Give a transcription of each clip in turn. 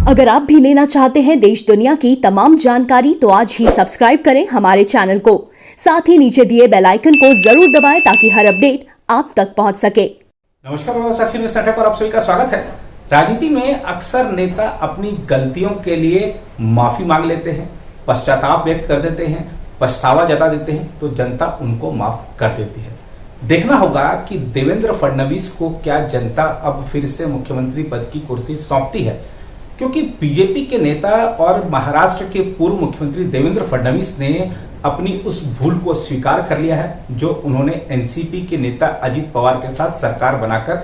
अगर आप भी लेना चाहते हैं देश दुनिया की तमाम जानकारी तो आज ही सब्सक्राइब करें हमारे चैनल को। साथ ही नीचे दिए बेल आइकन को जरूर दबाएं ताकि हर अपडेट आप तक पहुंच सके। नमस्कार, साक्षी न्यूज़ नेटवर्क पर आप सभी का स्वागत है। राजनीति में अक्सर नेता अपनी गलतियों के लिए माफी मांग लेते हैं, पश्चाताप व्यक्त कर देते हैं, पछतावा जता देते हैं तो जनता उनको माफ कर देती है। देखना होगा कि देवेंद्र फडणवीस को क्या जनता अब फिर से मुख्यमंत्री पद की कुर्सी सौंपती है, क्योंकि बीजेपी के नेता और महाराष्ट्र के पूर्व मुख्यमंत्री देवेंद्र फडणवीस ने अपनी उस भूल को स्वीकार कर लिया है जो उन्होंने एनसीपी के नेता अजित पवार के साथ सरकार बनाकर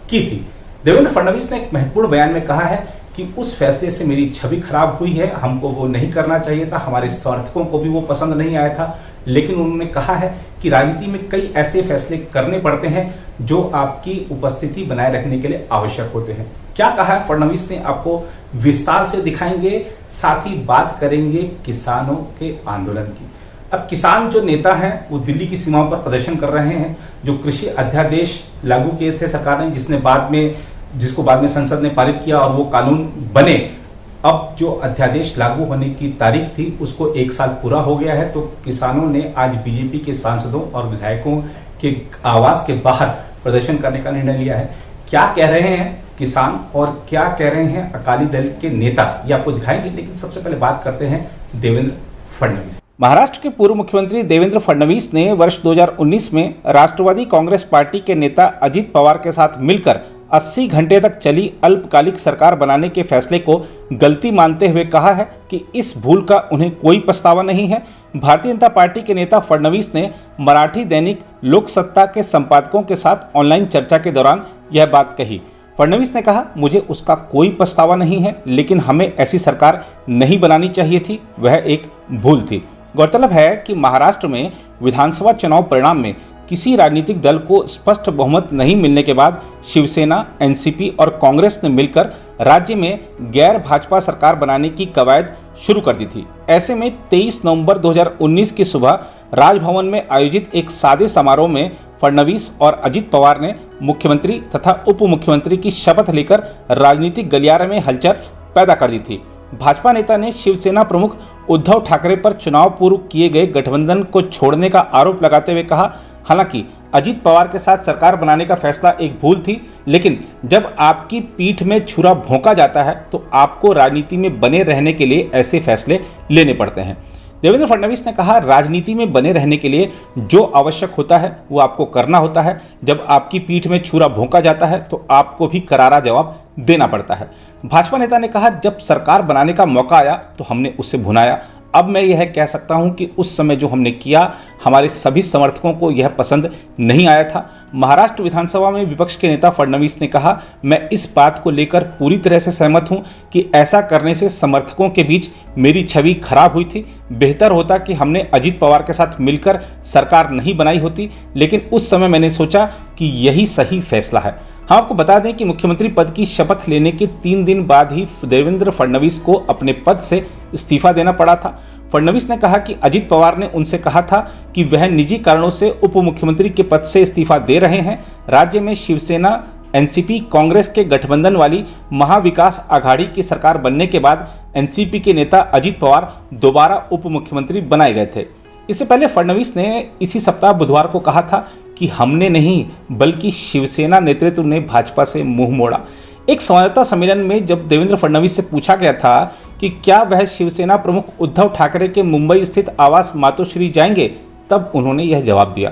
की थी। देवेंद्र फडणवीस ने एक महत्वपूर्ण बयान में कहा है कि उस फैसले से मेरी छवि खराब हुई है, हमको वो नहीं करना चाहिए था, हमारे समर्थकों को भी वो पसंद नहीं आया था। लेकिन उन्होंने कहा है कि राजनीति में कई ऐसे फैसले करने पड़ते हैं जो आपकी उपस्थिति बनाए रखने के लिए आवश्यक होते हैं। क्या कहा है फडणवीस ने आपको विस्तार से दिखाएंगे, साथ ही बात करेंगे किसानों के आंदोलन की। अब किसान जो नेता हैं वो दिल्ली की सीमाओं पर प्रदर्शन कर रहे हैं। जो कृषि अध्यादेश लागू किए थे सरकार ने, जिसको बाद में संसद ने पारित किया और वो कानून बने, अब जो अध्यादेश लागू होने की तारीख थी उसको 1 साल पूरा हो गया है। तो किसानों ने आज बीजेपी के सांसदों और विधायकों के आवास के बाहर प्रदर्शन करने का निर्णय लिया है। क्या कह रहे हैं किसान और क्या कह रहे हैं अकाली दल के नेता, ये आपको दिखाएंगे। लेकिन सबसे पहले बात करते हैं देवेंद्र फडणवीस। महाराष्ट्र के पूर्व मुख्यमंत्री देवेंद्र फडणवीस ने वर्ष 2019 में राष्ट्रवादी कांग्रेस पार्टी के नेता अजित पवार के साथ मिलकर 80 घंटे तक चली अल्पकालिक सरकार बनाने के फैसले को गलती मानते हुए कहा है कि इस भूल का उन्हें कोई पछतावा नहीं है। भारतीय जनता पार्टी के नेता फडणवीस ने मराठी दैनिक लोकसत्ता के संपादकों के साथ ऑनलाइन चर्चा के दौरान यह बात कही। फडणवीस ने कहा, मुझे उसका कोई पछतावा नहीं है, लेकिन हमें ऐसी सरकार नहीं बनानी चाहिए थी, वह एक भूल थी। गौरतलब है कि महाराष्ट्र में विधानसभा चुनाव परिणाम में किसी राजनीतिक दल को स्पष्ट बहुमत नहीं मिलने के बाद शिवसेना, एनसीपी और कांग्रेस ने मिलकर राज्य में गैर भाजपा सरकार बनाने की कवायद शुरू कर दी थी। ऐसे में 23 नवंबर 2019 की सुबह राजभवन में आयोजित एक सादे समारोह में फडणवीस और अजित पवार ने मुख्यमंत्री तथा उप मुख्यमंत्री की शपथ लेकर राजनीतिक गलियारे में हलचल पैदा कर दी थी। भाजपा नेता ने शिवसेना प्रमुख उद्धव ठाकरे पर चुनाव पूर्व किए गए गठबंधन को छोड़ने का आरोप लगाते हुए कहा, हालांकि अजित पवार के साथ सरकार बनाने का फैसला एक भूल थी, लेकिन जब आपकी पीठ में छुरा भोंका जाता है तो आपको राजनीति में बने रहने के लिए ऐसे फैसले लेने पड़ते हैं। देवेंद्र फडणवीस ने कहा, राजनीति में बने रहने के लिए जो आवश्यक होता है वो आपको करना होता है। जब आपकी पीठ में छुरा भोंका जाता है तो आपको भी करारा जवाब देना पड़ता है। भाजपा नेता ने कहा, जब सरकार बनाने का मौका आया तो हमने उसे भुनाया। अब मैं यह कह सकता हूं कि उस समय जो हमने किया, हमारे सभी समर्थकों को यह पसंद नहीं आया था। महाराष्ट्र विधानसभा में विपक्ष के नेता फडणवीस ने कहा, मैं इस बात को लेकर पूरी तरह से सहमत हूं कि ऐसा करने से समर्थकों के बीच मेरी छवि खराब हुई थी। बेहतर होता कि हमने अजित पवार के साथ मिलकर सरकार नहीं बनाई होती, लेकिन उस समय मैंने सोचा कि यही सही फैसला है। हम आपको बता दें कि मुख्यमंत्री पद की शपथ लेने के 3 दिन बाद ही देवेंद्र फडणवीस को अपने पद से इस्तीफा देना पड़ा था। फडणवीस ने कहा कि अजित पवार ने उनसे कहा था कि वह निजी कारणों से उप मुख्यमंत्री के पद से इस्तीफा दे रहे हैं। राज्य में शिवसेना, एनसीपी, कांग्रेस के गठबंधन वाली महाविकास आघाड़ी की सरकार बनने के बाद एनसीपी के नेता अजित पवार दोबारा उप मुख्यमंत्री बनाए गए थे। इससे पहले फडणवीस ने इसी सप्ताह बुधवार को कहा था कि हमने नहीं बल्कि शिवसेना नेतृत्व ने भाजपा से मुंह मोड़ा। एक संवाददाता सम्मेलन में जब देवेंद्र फडणवीस से पूछा गया था कि क्या वह शिवसेना प्रमुख उद्धव ठाकरे के मुंबई स्थित आवास मातोश्री जाएंगे, तब उन्होंने यह जवाब दिया।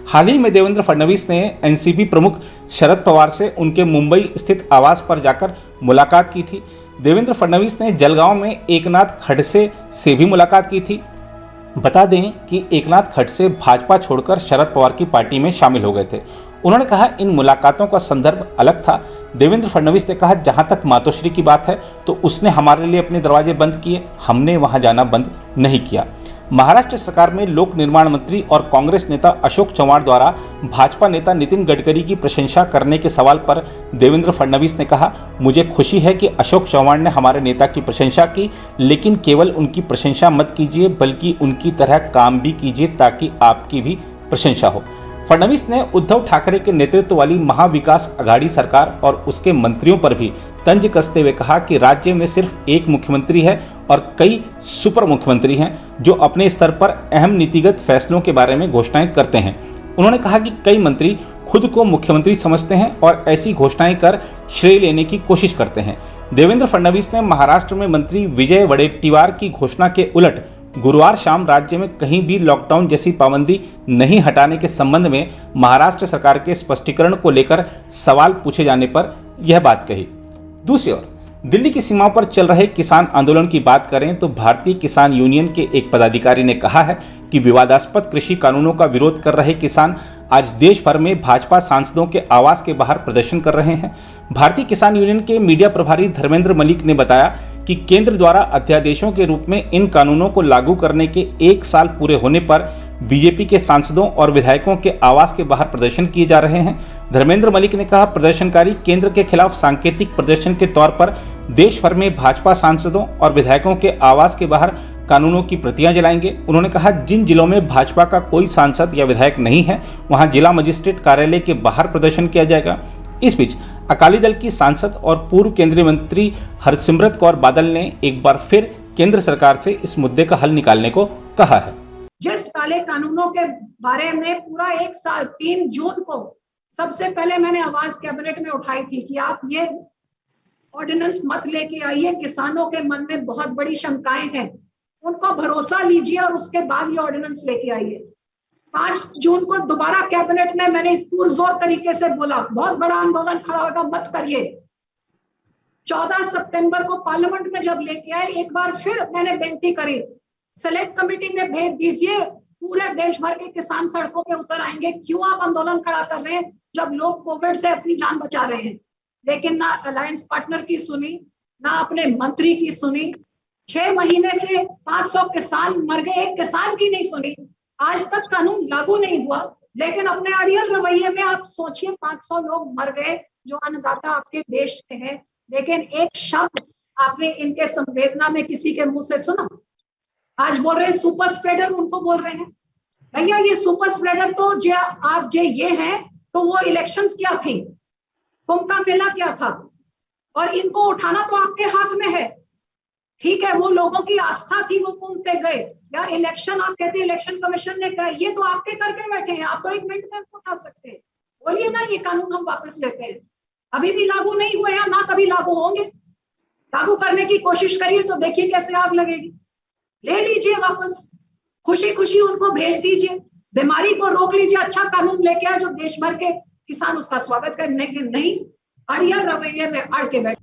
हाल ही में देवेंद्र फडणवीस ने एनसीपी प्रमुख शरद पवार से उनके मुंबई स्थित आवास पर जाकर मुलाकात की थी। देवेंद्र फडणवीस ने जलगांव में एकनाथ खड़से से भी मुलाकात की थी। बता दें कि एकनाथ खड़से भाजपा छोड़कर शरद पवार की पार्टी में शामिल हो गए थे। उन्होंने कहा, इन मुलाकातों का संदर्भ अलग था। देवेंद्र फडणवीस ने कहा, जहां तक मातोश्री की बात है तो उसने हमारे लिए अपने दरवाजे बंद किए, हमने वहां जाना बंद नहीं किया। महाराष्ट्र सरकार में लोक निर्माण मंत्री और कांग्रेस नेता अशोक चव्हाण द्वारा भाजपा नेता नितिन गडकरी की प्रशंसा करने के सवाल पर देवेंद्र फडणवीस ने कहा, मुझे खुशी है कि अशोक चव्हाण ने हमारे नेता की प्रशंसा की, लेकिन केवल उनकी प्रशंसा मत कीजिए बल्कि उनकी तरह काम भी कीजिए ताकि आपकी भी प्रशंसा हो। फडणवीस ने उद्धव ठाकरे के नेतृत्व वाली महाविकास आघाड़ी सरकार और उसके मंत्रियों पर भी तंज कसते हुए कहा कि राज्य में सिर्फ एक मुख्यमंत्री है और कई सुपर मुख्यमंत्री हैं जो अपने स्तर पर अहम नीतिगत फैसलों के बारे में घोषणाएं करते हैं। उन्होंने कहा कि कई मंत्री खुद को मुख्यमंत्री समझते हैं और ऐसी घोषणाएं कर श्रेय लेने की कोशिश करते हैं। देवेंद्र फडणवीस ने महाराष्ट्र में मंत्री विजय वडेट्टीवार की घोषणा के उलट गुरुवार शाम राज्य में कहीं भी लॉकडाउन जैसी पाबंदी नहीं हटाने के संबंध में महाराष्ट्र सरकार के स्पष्टीकरण को लेकर सवाल पूछे जाने पर यह बात कही। दूसरी ओर दिल्ली की सीमाओं पर चल रहे किसान आंदोलन की बात करें तो भारतीय किसान यूनियन के एक पदाधिकारी ने कहा है कि विवादास्पद कृषि कानूनों का विरोध कर रहे किसान आज देश भर में भाजपा सांसदों के आवास के बाहर प्रदर्शन कर रहे हैं। भारतीय किसान यूनियन के मीडिया प्रभारी धर्मेंद्र मलिक ने बताया कि केंद्र द्वारा अध्यादेशों के रूप में इन कानूनों को लागू करने के 1 साल पूरे होने पर बीजेपी के सांसदों और विधायकों के आवास के बाहर प्रदर्शन किए जा रहे हैं। धर्मेंद्र मलिक ने कहा, प्रदर्शनकारी केंद्र के खिलाफ सांकेतिक प्रदर्शन के तौर पर देश भर में भाजपा सांसदों और विधायकों के आवास के बाहर कानूनों की प्रतियां जलाएंगे। उन्होंने कहा, जिन जिलों में भाजपा का कोई सांसद या विधायक नहीं है वहां जिला मजिस्ट्रेट कार्यालय के बाहर प्रदर्शन किया जाएगा। इस बीच अकाली दल की सांसद और पूर्व केंद्रीय मंत्री हरसिमरत कौर बादल ने एक बार फिर केंद्र सरकार से इस मुद्दे का हल निकालने को कहा है। जिस काले कानूनों के बारे में पूरा 1 साल 3 जून को सबसे पहले मैंने आवाज कैबिनेट में उठाई थी कि आप ये ऑर्डिनेंस मत लेके आइए, किसानों के मन में बहुत बड़ी शंकाएं हैं, उनको भरोसा लीजिए और उसके बाद ये ऑर्डिनेंस लेके आइए। 5 जून को दोबारा कैबिनेट में मैंने पुरजोर तरीके से बोला, बहुत बड़ा आंदोलन खड़ा होगा, मत करिए। 14 सितंबर को पार्लियामेंट में जब लेके आए, एक बार फिर मैंने बेनती करी, सेलेक्ट कमेटी में भेज दीजिए, पूरे देश भर के किसान सड़कों पे उतर आएंगे। क्यों आप आंदोलन खड़ा कर रहे हैं जब लोग कोविड से अपनी जान बचा रहे हैं? लेकिन ना अलायंस पार्टनर की सुनी, ना अपने मंत्री की सुनी। 6 महीने से 500 किसान मर गए, एक किसान की नहीं सुनी। आज तक कानून लागू नहीं हुआ, लेकिन अपने अड़ियल रवैये में आप सोचिए 500 लोग मर गए जो अन्नदाता आपके देश के हैं, लेकिन एक शब्द आपने इनके संवेदना में किसी के मुंह से सुना? आज बोल रहे हैं सुपर स्प्रेडर, उनको बोल रहे हैं भैया ये सुपर स्प्रेडर तो जो आप जो ये हैं, तो वो इलेक्शंस क्या थी, कुंभ का मेला क्या था, और इनको उठाना तो आपके हाथ में है। ठीक है, वो लोगों की आस्था थी, वो कुंभ पे गए, या इलेक्शन आप कहते हैं इलेक्शन कमीशन ने कहा, ये तो आपके करके बैठे हैं, आप तो 1 मिनट में उठा सकते हैं। बोलिए ना ये कानून हम वापस लेते हैं। अभी भी लागू नहीं हुए हैं, ना कभी लागू होंगे। लागू करने की कोशिश करिए तो देखिए कैसे आग लगेगी। ले लीजिए वापस, खुशी खुशी उनको भेज दीजिए, बीमारी को रोक लीजिए, अच्छा कानून लेके आए जो देश भर के किसान उसका स्वागत करने के नहीं अड़ियल रवैये में अड़ के बैठे।